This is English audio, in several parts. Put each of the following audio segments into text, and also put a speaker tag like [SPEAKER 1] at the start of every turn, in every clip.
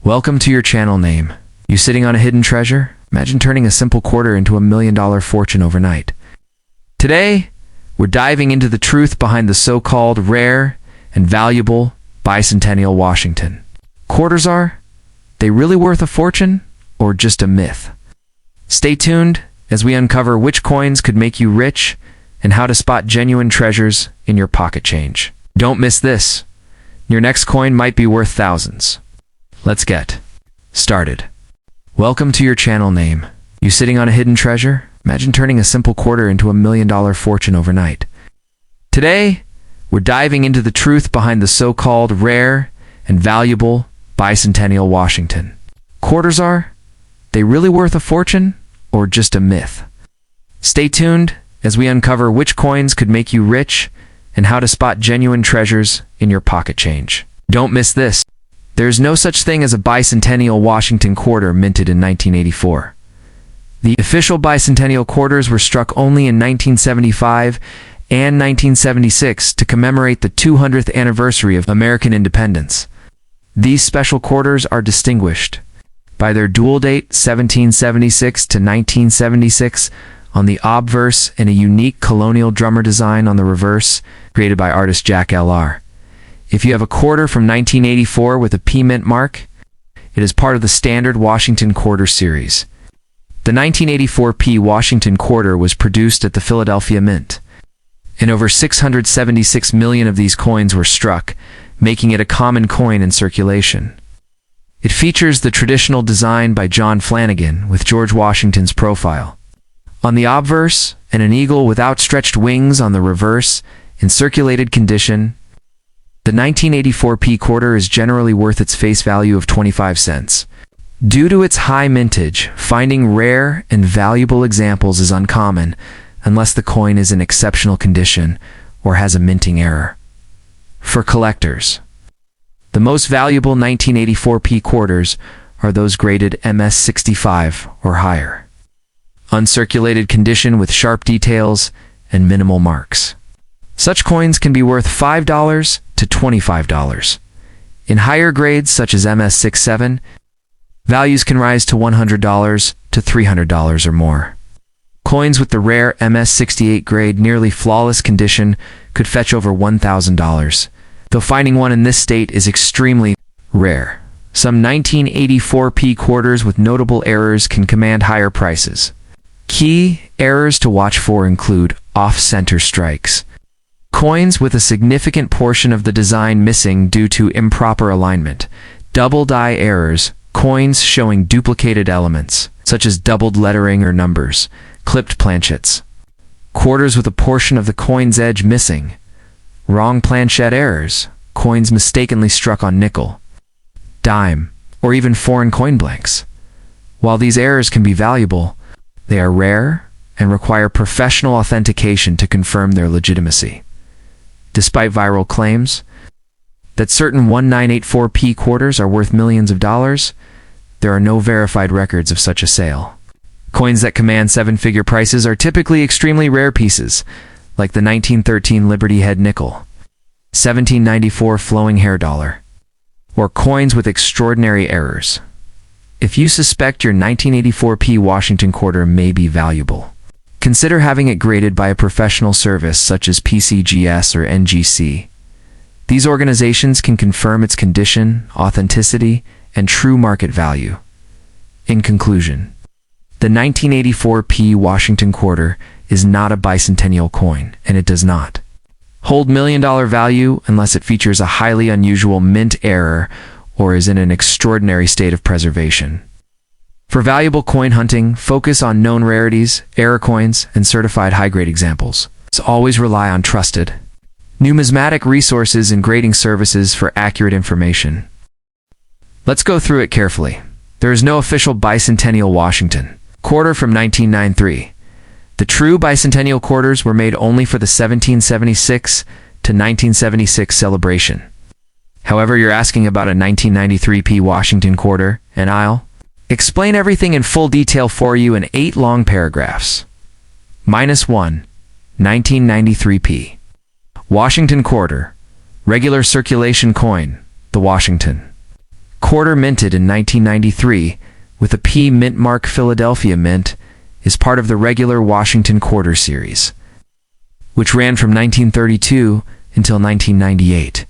[SPEAKER 1] Welcome to your channel name. You sitting on a hidden treasure? Imagine turning a simple quarter into $1 million fortune overnight. Today, we're diving into the truth behind the so-called rare and valuable bicentennial Washington. Quarters are they really worth a fortune or just a myth? Stay tuned as we uncover which coins could make you rich and how to spot genuine treasures in your pocket change. Don't miss this. Your next coin might be worth thousands. Let's get started. Welcome to your channel name. You sitting on a hidden treasure? Imagine turning a simple quarter into $1 million fortune overnight. Today, we're diving into the truth behind the so-called rare and valuable bicentennial Washington. Quarters are they really worth a fortune or just a myth? Stay tuned as we uncover which coins could make you rich and how to spot genuine treasures in your pocket change. Don't miss this. There's no such thing as a bicentennial Washington quarter minted in 1984. The official bicentennial quarters were struck only in 1975 and 1976 to commemorate the 200th anniversary of American independence. These special quarters are distinguished by their dual date 1776 to 1976 on the obverse and a unique colonial drummer design on the reverse created by artist Jack L.R. If you have a quarter from 1984 with a P mint mark, it is part of the standard Washington quarter series. The 1984 P Washington quarter was produced at the Philadelphia Mint, and over 676 million of these coins were struck, making it a common coin in circulation. It features the traditional design by John Flanagan with George Washington's profile on the obverse and an eagle with outstretched wings on the reverse in circulated condition. The 1984 P quarter is generally worth its face value of 25 cents. Due to its high mintage, finding rare and valuable examples is uncommon unless the coin is in exceptional condition or has a minting error. For collectors, the most valuable 1984 P quarters are those graded MS65 or higher. Uncirculated condition with sharp details and minimal marks. Such coins can be worth $5 to $25. In higher grades such as MS67, values can rise to $100 to $300 or more. Coins with the rare MS68 grade nearly flawless condition could fetch over $1,000, though finding one in this state is extremely rare. Some 1984 P quarters with notable errors can command higher prices. Key errors to watch for include off-center strikes, coins with a significant portion of the design missing due to improper alignment, double die errors, coins showing duplicated elements, such as doubled lettering or numbers, clipped planchettes, quarters with a portion of the coin's edge missing, wrong planchette errors, coins mistakenly struck on nickel, dime, or even foreign coin blanks. While these errors can be valuable, they are rare and require professional authentication to confirm their legitimacy. Despite viral claims that certain 1984 P quarters are worth millions of dollars, there are no verified records of such a sale. Coins that command seven-figure prices are typically extremely rare pieces, like the 1913 Liberty Head nickel, 1794 flowing hair dollar, or coins with extraordinary errors. If you suspect your 1984 P Washington quarter may be valuable, consider having it graded by a professional service such as PCGS or NGC. These organizations can confirm its condition, authenticity, and true market value. In conclusion, the 1984 P Washington quarter is not a bicentennial coin, and it does not hold million-dollar value unless it features a highly unusual mint error or is in an extraordinary state of preservation. For valuable coin hunting, focus on known rarities, error coins, and certified high-grade examples. Always rely on trusted numismatic resources and grading services for accurate information. Let's go through it carefully. There is no official bicentennial Washington quarter from 1993. The true bicentennial quarters were made only for the 1776 to 1976 celebration. However, you're asking about a 1993 P Washington quarter, and I'll explain everything in full detail for you in 8 long paragraphs. -1. 1993 P. Washington quarter. Regular circulation coin, the Washington. quarter minted in 1993 with a P mint mark Philadelphia Mint is part of the regular Washington quarter series, which ran from 1932 until 1998.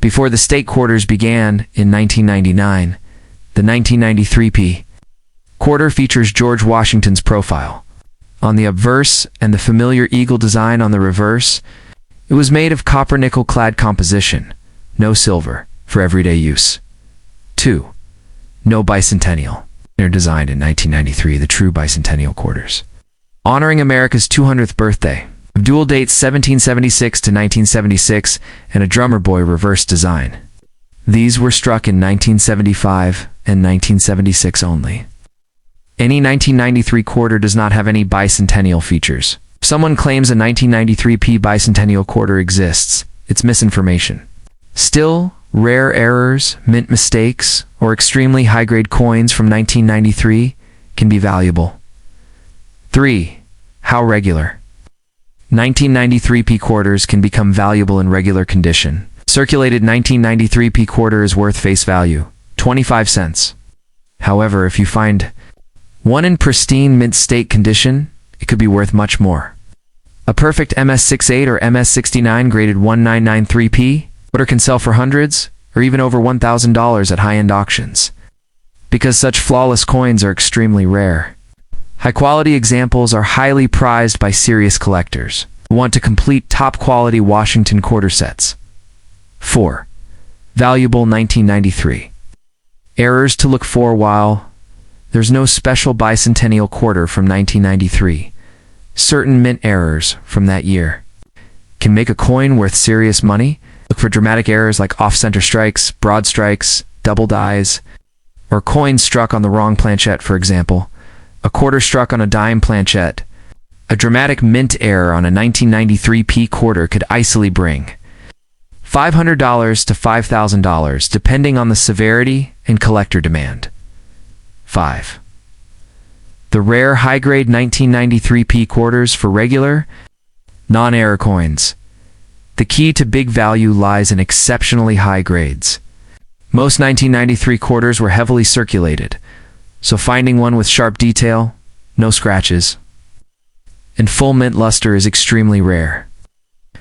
[SPEAKER 1] Before the state quarters began in 1999, the 1993 P quarter features George Washington's profile on the obverse and the familiar eagle design on the reverse. It was made of copper nickel clad composition, no silver, for everyday use. 2. No bicentennial. They're designed in 1993, the true bicentennial quarters, honoring America's 200th birthday, of dual dates 1776 to 1976 and a drummer boy reverse design. These were struck in 1975 and 1976 only. Any 1993 quarter does not have any bicentennial features. If someone claims a 1993 P bicentennial quarter exists, it's misinformation. Still, rare errors, mint mistakes, or extremely high-grade coins from 1993 can be valuable. 3. How regular? 1993 P quarters can become valuable in regular condition. Circulated 1993 P quarter is worth face value, 25 cents. However, if you find one in pristine mint state condition, it could be worth much more. A perfect MS68 or MS69 graded 1993P quarter can sell for hundreds or even over $1,000 at high-end auctions, because such flawless coins are extremely rare. High-quality examples are highly prized by serious collectors who want to complete top-quality Washington quarter sets. 4. Valuable 1993. Errors to look for. While there's no special bicentennial quarter from 1993, certain mint errors from that year can make a coin worth serious money. Look for dramatic errors like off-center strikes, broad strikes, double dies, or coins struck on the wrong planchette. For example, a quarter struck on a dime planchette. A dramatic mint error on a 1993 P quarter could easily bring $500 to $5,000 depending on the severity and collector demand. 5. The rare high-grade 1993 P quarters for regular, non-error coins. The key to big value lies in exceptionally high grades. Most 1993 quarters were heavily circulated, so finding one with sharp detail, no scratches, and full mint luster is extremely rare.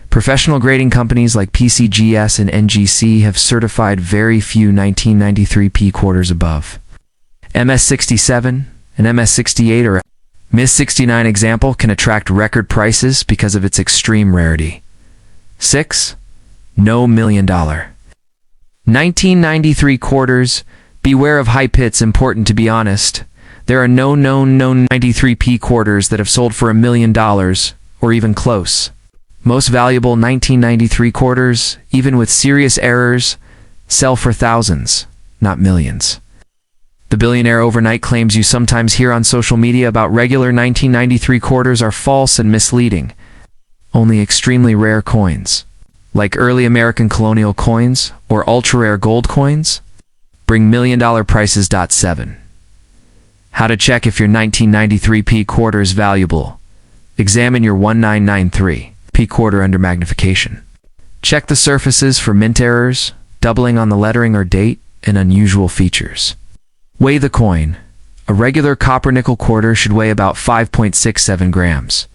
[SPEAKER 1] Professional grading companies like PCGS and NGC have certified very few 1993 P quarters above. MS67 and MS68 or MS69 example can attract record prices because of its extreme rarity. 6. No $1 million. 1993 quarters. Beware of hype hits. Important to be honest. There are no known 93 P quarters that have sold for $1 million or even close. Most valuable 1993 quarters, even with serious errors, sell for thousands, not millions. The billionaire overnight claims you sometimes hear on social media about regular 1993 quarters are false and misleading. Only extremely rare coins, like early American colonial coins or ultra-rare gold coins, bring $1 million prices. 7. How to check if your 1993 P quarter is valuable. Examine your 1993 P quarter under magnification. Check the surfaces for mint errors, doubling on the lettering or date, and unusual features. Weigh the coin. A regular copper nickel quarter should weigh about 5.67 grams.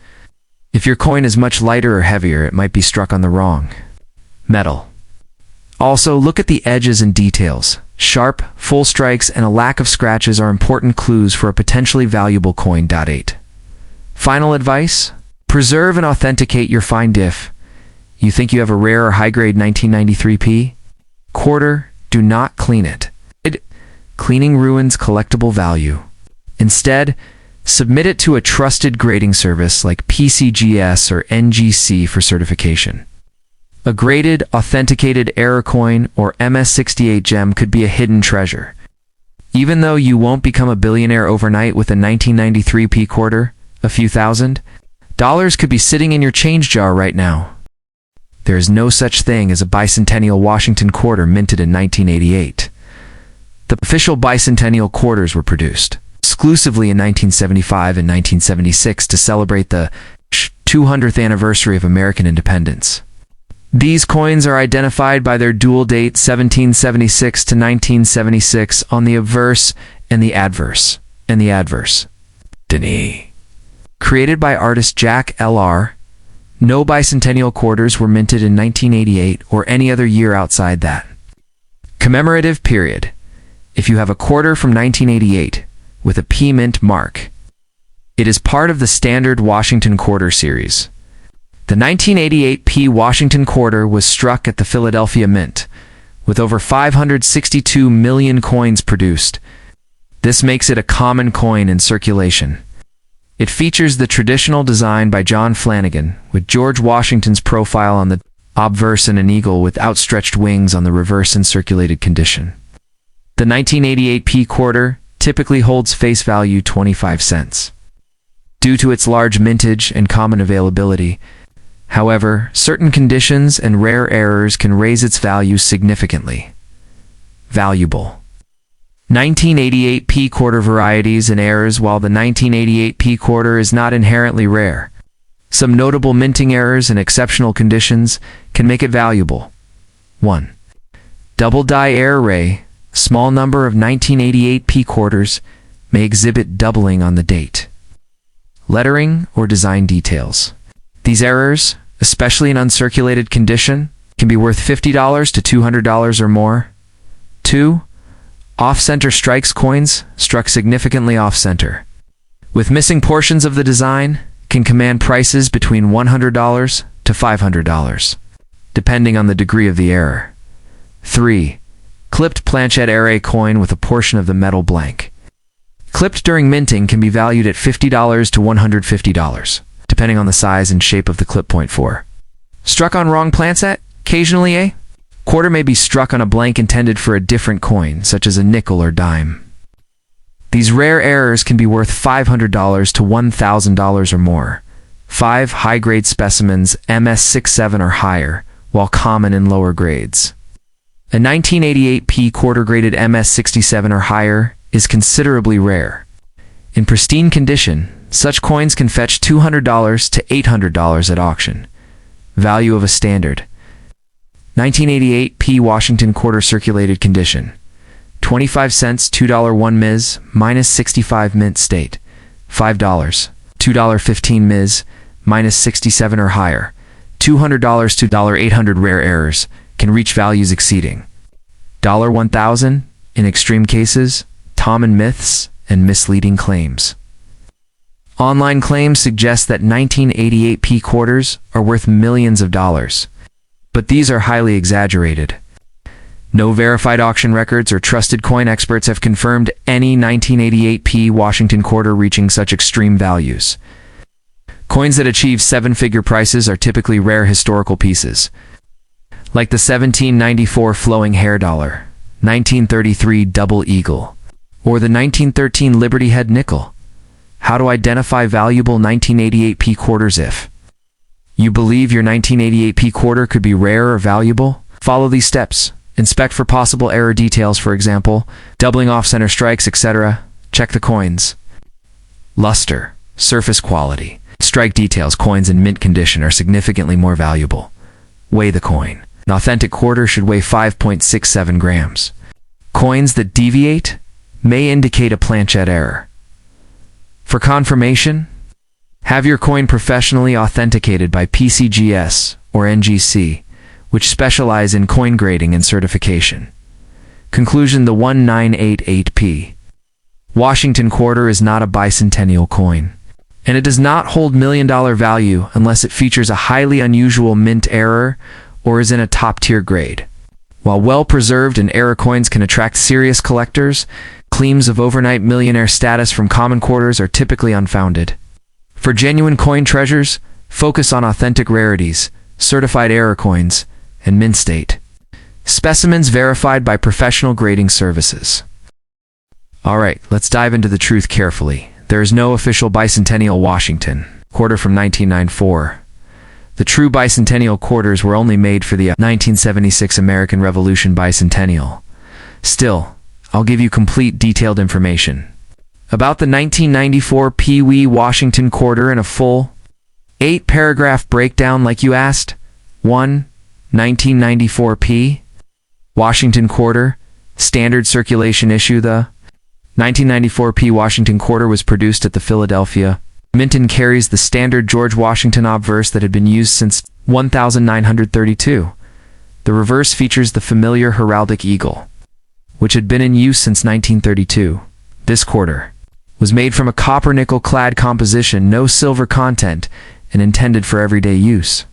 [SPEAKER 1] If your coin is much lighter or heavier, it might be struck on the wrong metal. Also, look at the edges and details. Sharp, full strikes, and a lack of scratches are important clues for a potentially valuable coin. 8. Final advice? Preserve and authenticate your find. If you think you have a rare or high-grade 1993 P quarter, do not clean it. Cleaning ruins collectible value. Instead, submit it to a trusted grading service like PCGS or NGC for certification. A graded, authenticated error coin or MS68 gem could be a hidden treasure. Even though you won't become a billionaire overnight with a 1993 P quarter, a few $1,000 could be sitting in your change jar right now. There is no such thing as a bicentennial Washington quarter minted in 1988. The official bicentennial quarters were produced exclusively in 1975 and 1976 to celebrate the 200th anniversary of American independence. These coins are identified by their dual date 1776 to 1976 on the obverse and the adverse. DirtY. Created by artist Jack L.R., no bicentennial quarters were minted in 1988 or any other year outside that. Commemorative period. If you have a quarter from 1988 with a P mint mark, it is part of the standard Washington quarter series. The 1988 P Washington quarter was struck at the Philadelphia Mint, with over 562 million coins produced. This makes it a common coin in circulation. It features the traditional design by John Flanagan, with George Washington's profile on the obverse and an eagle with outstretched wings on the reverse in circulated condition. The 1988 P quarter typically holds face value 25 cents. Due to its large mintage and common availability, however, certain conditions and rare errors can raise its value significantly. Valuable. 1988 P quarter varieties and errors. While the 1988 P quarter is not inherently rare, some notable minting errors and exceptional conditions can make it valuable. 1. Double die error ray. Small number of 1988 P quarters may exhibit doubling on the date. Lettering or design details. These errors, especially in uncirculated condition, can be worth $50 to $200 or more. 2. Off-center strikes. Coins struck significantly off-center, with missing portions of the design, can command prices between $100 to $500, depending on the degree of the error. 3. Clipped planchet array. Coin with a portion of the metal blank, clipped during minting, can be valued at $50 to $150, depending on the size and shape of the clip. Point 4. Struck on wrong planchet. Occasionally a quarter may be struck on a blank intended for a different coin, such as a nickel or dime. These rare errors can be worth $500 to $1,000 or more. 5. High-grade specimens, MS67 or higher, while common in lower grades. A 1988 P quarter graded MS67 or higher is considerably rare. In pristine condition, such coins can fetch $200 to $800 at auction. Value of a standard 1988 P Washington quarter circulated condition. 25 cents, $2 1 Ms, minus 65 mint state. $5, $2.15 Ms, minus 67 or higher. $200 to $800. Rare errors can reach values exceeding $1,000 in extreme cases. Common myths and misleading claims. Online claims suggest that 1988 P quarters are worth millions of dollars, but these are highly exaggerated. No verified auction records or trusted coin experts have confirmed any 1988 P Washington quarter reaching such extreme values. Coins that achieve seven-figure prices are typically rare historical pieces, like the 1794 flowing hair dollar, 1933 double eagle, or the 1913 Liberty Head nickel. How to identify valuable 1988 P quarters? If you believe your 1988 P quarter could be rare or valuable, follow these steps. Inspect for possible error details, for example, doubling off-center strikes, etc. Check the coins. Luster, surface quality, strike details. Coins in mint condition are significantly more valuable. Weigh the coin. An authentic quarter should weigh 5.67 grams. Coins that deviate may indicate a planchet error. For confirmation, have your coin professionally authenticated by PCGS or NGC, which specialize in coin grading and certification. Conclusion: the 1988 P Washington quarter is not a bicentennial coin, and it does not hold million-dollar value unless it features a highly unusual mint error or is in a top-tier grade. While well-preserved and error coins can attract serious collectors, claims of overnight millionaire status from common quarters are typically unfounded. For genuine coin treasures, focus on authentic rarities, certified error coins, and mint state specimens verified by professional grading services. Alright, let's dive into the truth carefully. There is no official bicentennial Washington quarter from 1994. The true bicentennial quarters were only made for the 1976 American Revolution bicentennial. Still, I'll give you complete detailed information about the 1994 P Washington quarter in a full 8-paragraph breakdown like you asked. 1. 1994p Washington quarter, standard circulation issue. The 1994p Washington quarter was produced at the Philadelphia Mint and carries the standard George Washington obverse that had been used since 1932. The reverse features the familiar heraldic eagle, which had been in use since 1932. This quarter was made from a copper-nickel clad composition, no silver content, and intended for everyday use.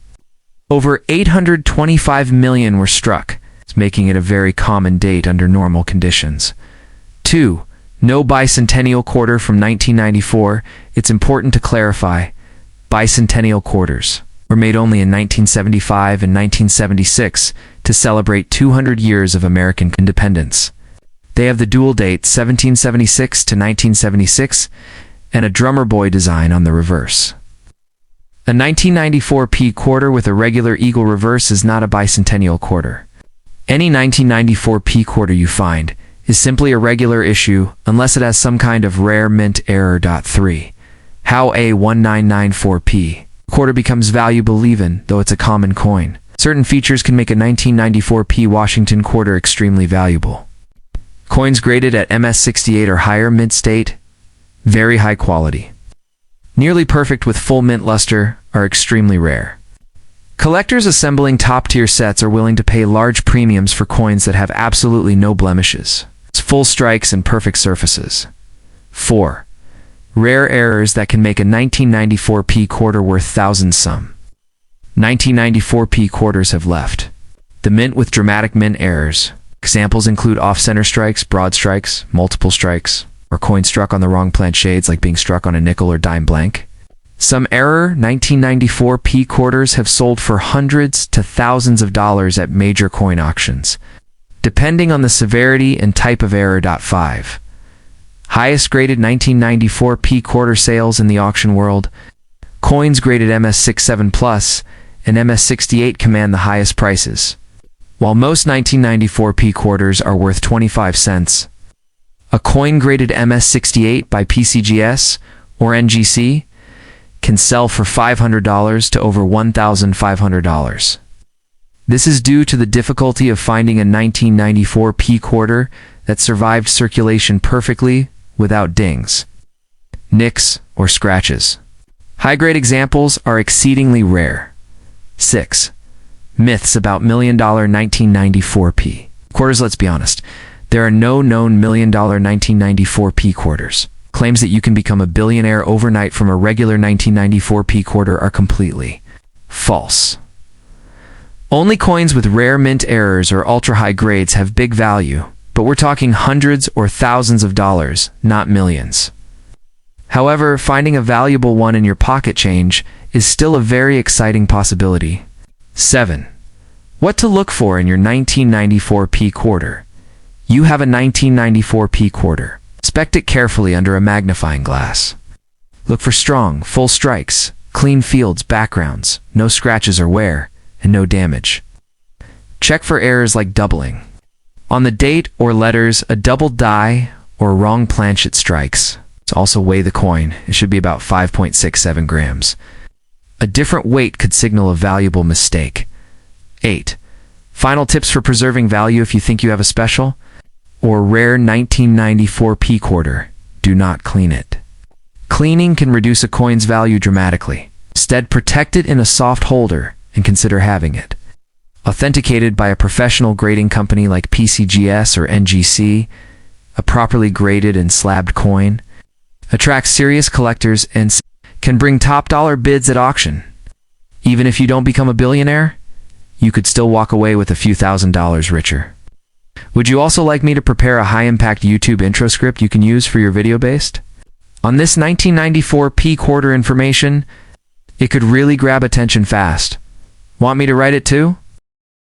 [SPEAKER 1] Over 825 million were struck, making it a very common date under normal conditions. 2. No bicentennial quarter from 1994. It's important to clarify, bicentennial quarters were made only in 1975 and 1976 to celebrate 200 years of American independence. They have the dual date 1776 to 1976 and a drummer boy design on the reverse. A 1994p quarter with a regular eagle reverse is not a bicentennial quarter. Any 1994p quarter you find is simply a regular issue unless it has some kind of rare mint error. 3. How a 1994p quarter becomes valuable even though it's a common coin. Certain features can make a 1994p Washington quarter extremely valuable. Coins graded at MS68 or higher mint state, very high quality. Nearly perfect with full mint luster are extremely rare. Collectors assembling top-tier sets are willing to pay large premiums for coins that have absolutely no blemishes, full strikes, and perfect surfaces. 4. Rare errors that can make a 1994p quarter worth thousands. Some 1994p quarters have left the mint with dramatic mint errors. Examples include off-center strikes, broad strikes, multiple strikes, or coins struck on the wrong plant shades, like being struck on a nickel or dime blank. Some error 1994p quarters have sold for hundreds to thousands of dollars at major coin auctions, depending on the severity and type of error. 5. Highest graded 1994p quarter sales in the auction world. Coins graded MS67 Plus and MS68 command the highest prices, while most 1994p quarters are worth 25 cents. A coin graded MS68 by PCGS or NGC can sell for $500 to over $1,500. This is due to the difficulty of finding a 1994p quarter that survived circulation perfectly without dings, nicks, or scratches. High-grade examples are exceedingly rare. 6. Myths about $1 million 1994p quarters. Let's be honest, there are no known $1 million 1994p quarters. Claims that you can become a billionaire overnight from a regular 1994p quarter are completely false. Only coins with rare mint errors or ultra-high grades have big value, but we're talking hundreds or thousands of dollars, not millions. However, finding a valuable one in your pocket change is still a very exciting possibility. 7. What to look for in your 1994p quarter. You have a 1994p quarter. Inspect it carefully under a magnifying glass. Look for strong, full strikes, clean fields, backgrounds, no scratches or wear, and no damage. Check for errors like doubling on the date or letters, a double die, or wrong planchet strikes. Also weigh the coin. It should be about 5.67 grams. A different weight could signal a valuable mistake. 8. Final tips for preserving value if you think you have a special or rare 1994p quarter. Do not clean it. Cleaning can reduce a coin's value dramatically. Instead, protect it in a soft holder and consider having it authenticated by a professional grading company like PCGS or NGC. A properly graded and slabbed coin attracts serious collectors and can bring top dollar bids at auction. Even if you don't become a billionaire, you could still walk away with a few $1,000s richer. Would you also like me to prepare a high-impact YouTube intro script you can use for your video based on this 1994p quarter information? It could really grab attention fast. Want me to write it too?